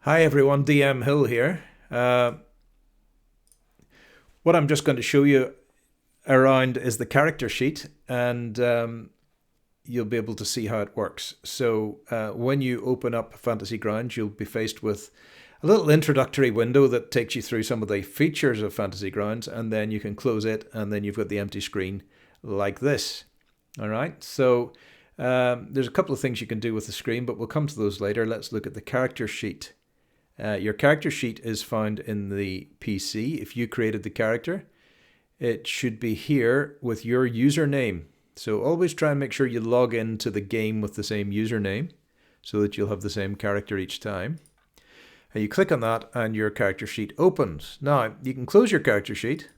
Hi everyone, DM Hill here. What I'm just going to show you around is the character sheet, and you'll be able to see how it works. So when you open up Fantasy Grounds, you'll be faced with a little introductory window that takes you through some of the features of Fantasy Grounds, and then you can close it, and then you've got the empty screen like this. All right, so there's a couple of things you can do with the screen, but we'll come to those later. Let's look at the character sheet. Your character sheet is found in the PC. If you created the character, it should be here with your username. So always try and make sure you log into the game with the same username so that you'll have the same character each time. And you click on that and your character sheet opens. Now, you can close your character sheet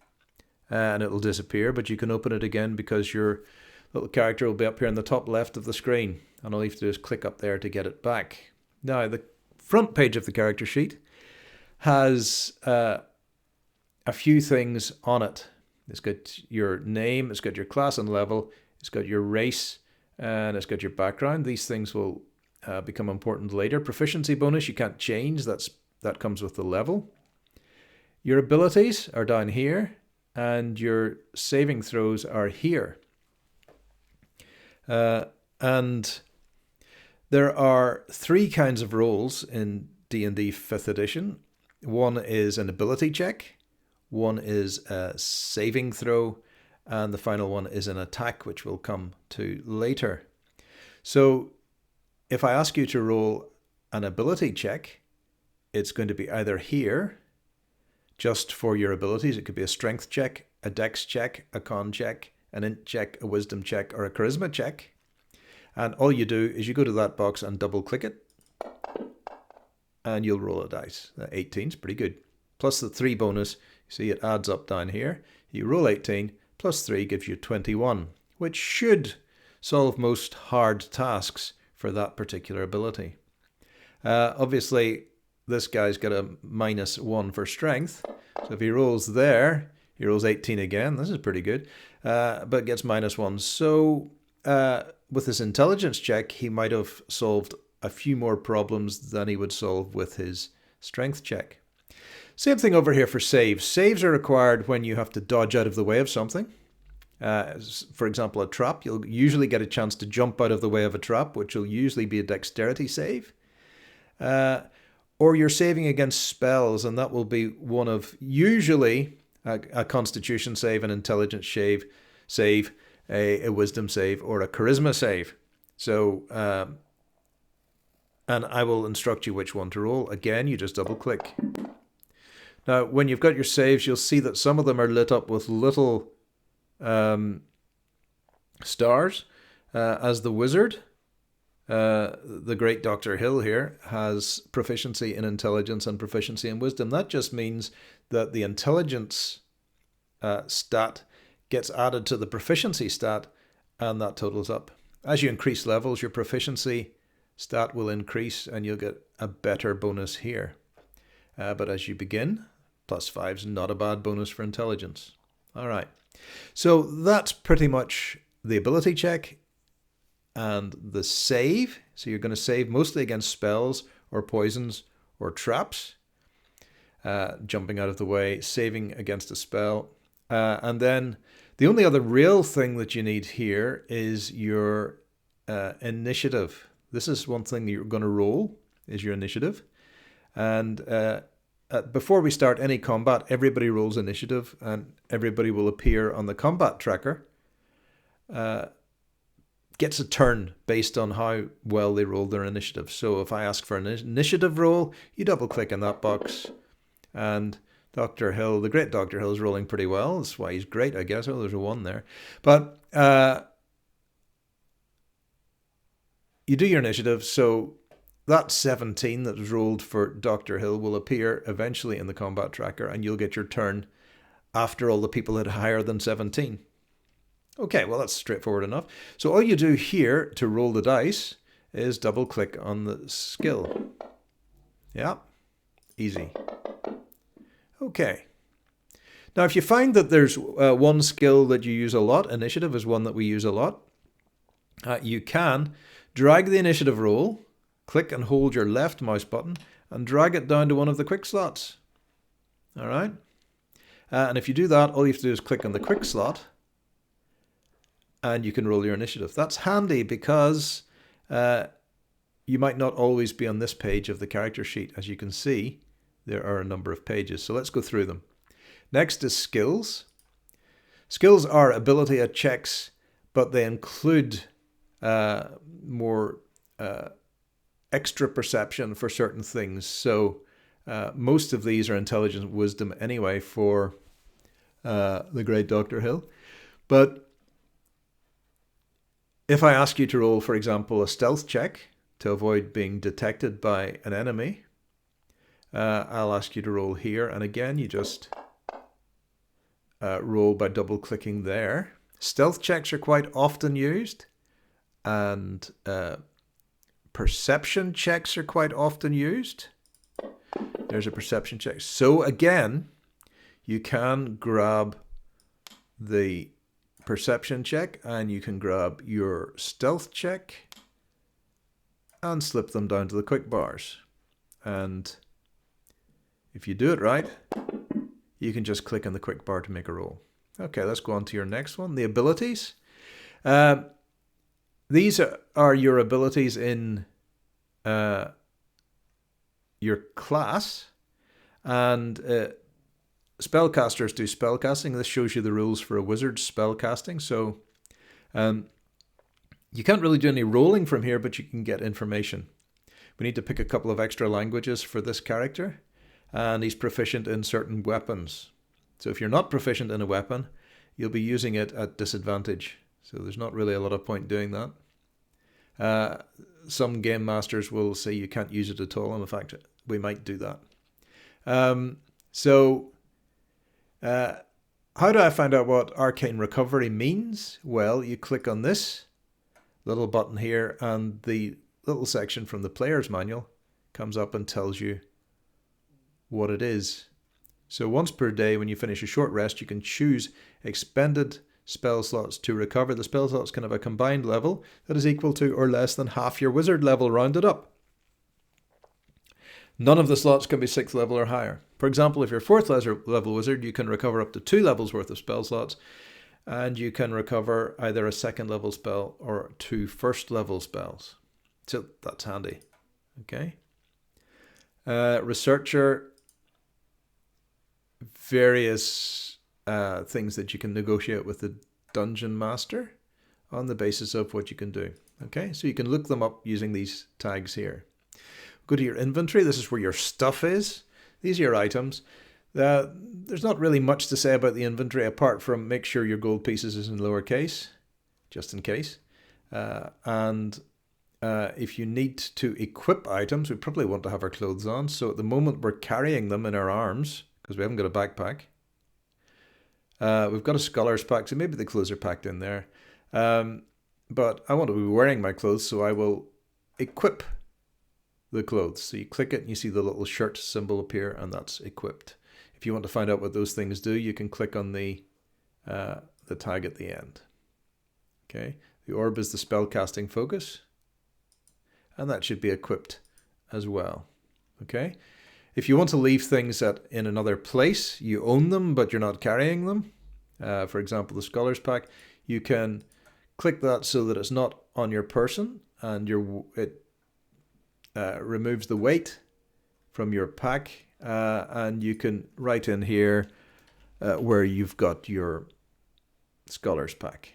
and it'll disappear, but you can open it again because your little character will be up here in the top left of the screen. And all you have to do is click up there to get it back. Now, the front page of the character sheet has a few things on it. It's got your name, it's got your class and level, it's got your race, and it's got your background. These things will become important later. Proficiency bonus you can't change, that comes with the level. Your abilities are down here, and your saving throws are here. And there are three kinds of rolls in D&D 5th edition. One is an ability check, one is a saving throw, and the final one is an attack, which we'll come to later. So if I ask you to roll an ability check, it's going to be either here, just for your abilities. It could be a strength check, a dex check, a con check, an int check, a wisdom check, or a charisma check. And all you do is you go to that box and double click it, and you'll roll a dice. 18 is pretty good. Plus the 3 bonus, you see it adds up down here. You roll 18, plus 3 gives you 21, which should solve most hard tasks for that particular ability. Obviously, this guy's got a -1 for strength. So if he rolls there, he rolls 18 again. This is pretty good, but gets -1. So with his intelligence check, he might have solved a few more problems than he would solve with his strength check. Same thing over here for saves. Saves are required when you have to dodge out of the way of something. For example, a trap. You'll usually get a chance to jump out of the way of a trap, which will usually be a dexterity save. Or you're saving against spells, and that will be one of usually a constitution save, an intelligence save, a wisdom save, or a charisma save. So, and I will instruct you which one to roll. Again, you just double click. Now, when you've got your saves, you'll see that some of them are lit up with little stars. As the wizard, the great Dr. Hill here has proficiency in intelligence and proficiency in wisdom. That just means that the intelligence stat gets added to the proficiency stat, and that totals up. As you increase levels, your proficiency stat will increase, and you'll get a better bonus here. But as you begin, +5 is not a bad bonus for intelligence. All right. So that's pretty much the ability check and the save. So you're going to save mostly against spells or poisons or traps. Jumping out of the way, saving against a spell. And then the only other real thing that you need here is your initiative. This is one thing you're going to roll, is your initiative. And before we start any combat, everybody rolls initiative, and everybody will appear on the combat tracker. Gets a turn based on how well they rolled their initiative. So if I ask for an initiative roll, you double click in that box, and Dr. Hill, the great Dr. Hill, is rolling pretty well. That's why he's great, I guess. Oh, there's a 1 there. But you do your initiative, so that 17 that was rolled for Dr. Hill will appear eventually in the combat tracker, and you'll get your turn after all the people had higher than 17. Okay, well, that's straightforward enough. So all you do here to roll the dice is double click on the skill. Yeah, easy. Okay. Now, if you find that there's one skill that you use a lot, initiative is one that we use a lot, you can drag the initiative roll, click and hold your left mouse button, and drag it down to one of the quick slots. All right. And if you do that, all you have to do is click on the quick slot and you can roll your initiative. That's handy because you might not always be on this page of the character sheet. As you can see, there are a number of pages. So let's go through them. Next is skills. Skills are ability checks, but they include more extra perception for certain things. So most of these are intelligence wisdom anyway for the great Dr. Hill. But if I ask you to roll, for example, a stealth check to avoid being detected by an enemy, I'll ask you to roll here. And again, you just roll by double clicking there. Stealth checks are quite often used, and perception checks are quite often used. There's a perception check. So again, you can grab the perception check and you can grab your stealth check and slip them down to the quick bars. And if you do it right, you can just click on the quick bar to make a roll. Okay, let's go on to your next one, the abilities. These are your abilities in your class, and spellcasters do spellcasting. This shows you the rules for a wizard's spellcasting. So you can't really do any rolling from here, but you can get information. We need to pick a couple of extra languages for this character, and he's proficient in certain weapons. So if you're not proficient in a weapon, you'll be using it at disadvantage. So there's not really a lot of point doing that. Some game masters will say you can't use it at all, and in fact, we might do that. How do I find out what Arcane Recovery means? Well, you click on this little button here, and the little section from the player's manual comes up and tells you what it is. So once per day, when you finish a short rest, you can choose expended spell slots to recover. The spell slots can have a combined level that is equal to or less than half your wizard level rounded up. None of the slots can be 6th level or higher. For example, if you're 4th level wizard, you can recover up to 2 levels worth of spell slots, and you can recover either a 2nd level spell or 2 1st level spells. So that's handy. Okay. Researcher, various things that you can negotiate with the dungeon master on the basis of what you can do. Okay, so you can look them up using these tags here. Go to your inventory. This is where your stuff is. These are your items. There's not really much to say about the inventory apart from make sure your gold pieces is in lowercase, just in case. If you need to equip items, we probably want to have our clothes on. So at the moment we're carrying them in our arms because we haven't got a backpack. We've got a scholar's pack, so maybe the clothes are packed in there. But I want to be wearing my clothes, so I will equip the clothes. So you click it and you see the little shirt symbol appear, and that's equipped. If you want to find out what those things do, you can click on the tag at the end. Okay, the orb is the spellcasting focus, and that should be equipped as well. Okay, if you want to leave things in another place, you own them, but you're not carrying them. For example, the Scholar's Pack, you can click that so that it's not on your person, and it removes the weight from your pack, and you can write in here where you've got your Scholar's Pack.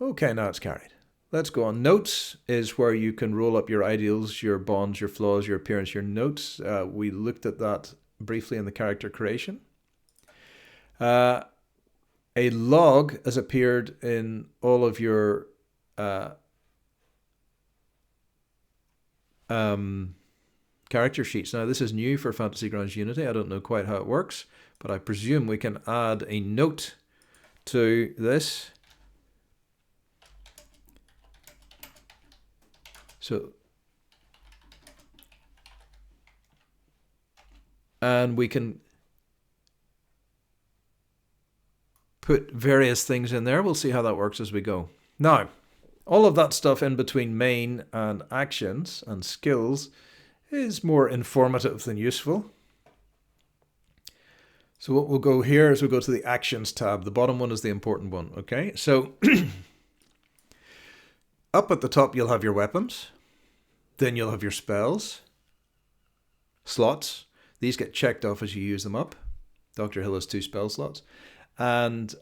Okay, now it's carried. Let's go on. Notes is where you can roll up your ideals, your bonds, your flaws, your appearance, your notes. We looked at that briefly in the character creation. A log has appeared in all of your character sheets. Now, this is new for Fantasy Grounds Unity. I don't know quite how it works, but I presume we can add a note to this. And we can put various things in there. We'll see how that works as we go. Now, All of that stuff in between main and actions and skills is more informative than useful. So what we'll go here is we'll go to the Actions tab. The bottom one is the important one, okay? So up at the top you'll have your weapons. Then you'll have your spells, slots. These get checked off as you use them up. Dr. Hill has 2 spell slots. And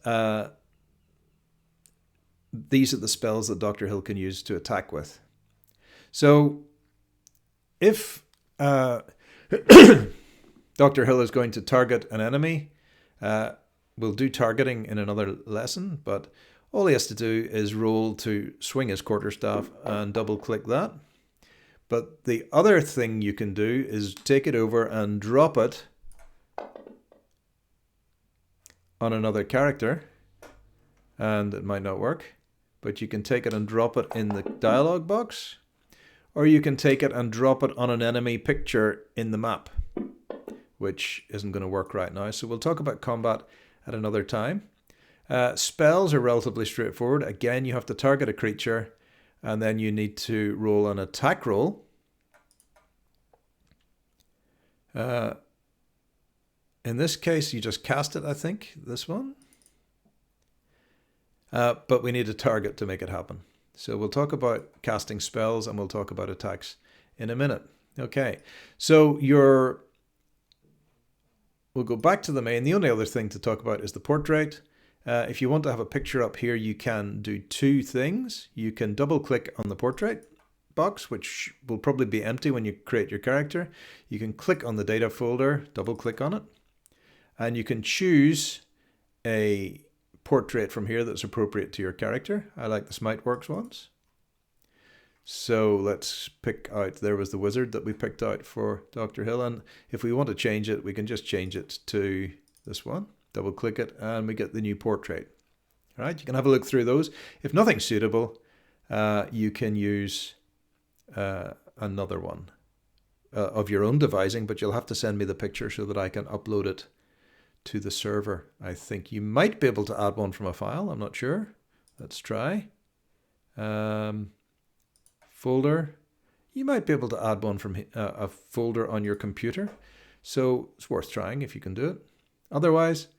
these are the spells that Dr. Hill can use to attack with. So if Dr. Hill is going to target an enemy, we'll do targeting in another lesson, but all he has to do is roll to swing his quarterstaff and double click that. But the other thing you can do is take it over and drop it on another character, and it might not work, but you can take it and drop it in the dialog box, or you can take it and drop it on an enemy picture in the map, which isn't going to work right now. So we'll talk about combat at another time. Spells are relatively straightforward. Again, you have to target a creature, and then you need to roll an attack roll. In this case, you just cast it, I think, this one. But we need a target to make it happen. So we'll talk about casting spells and we'll talk about attacks in a minute. Okay, so we'll go back to the main. The only other thing to talk about is the portrait. If you want to have a picture up here, you can do 2 things. You can double click on the portrait box, which will probably be empty when you create your character. You can click on the data folder, double click on it, and you can choose a portrait from here that's appropriate to your character. I like the Smiteworks ones. So let's pick out, there was the wizard that we picked out for Dr. Hill, and if we want to change it, we can just change it to this one. Double click it and we get the new portrait. All right, you can have a look through those. If nothing's suitable, you can use another one of your own devising, but you'll have to send me the picture so that I can upload it to the server. I think you might be able to add one from a file. I'm not sure. Let's try. Folder. You might be able to add one from a folder on your computer. So it's worth trying if you can do it. Otherwise,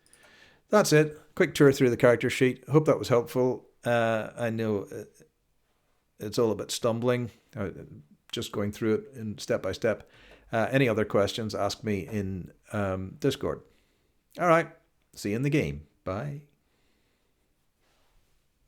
that's it. Quick tour through the character sheet. Hope that was helpful. I know it's all a bit stumbling, just going through it in step by step. Any other questions, ask me in Discord. All right. See you in the game. Bye.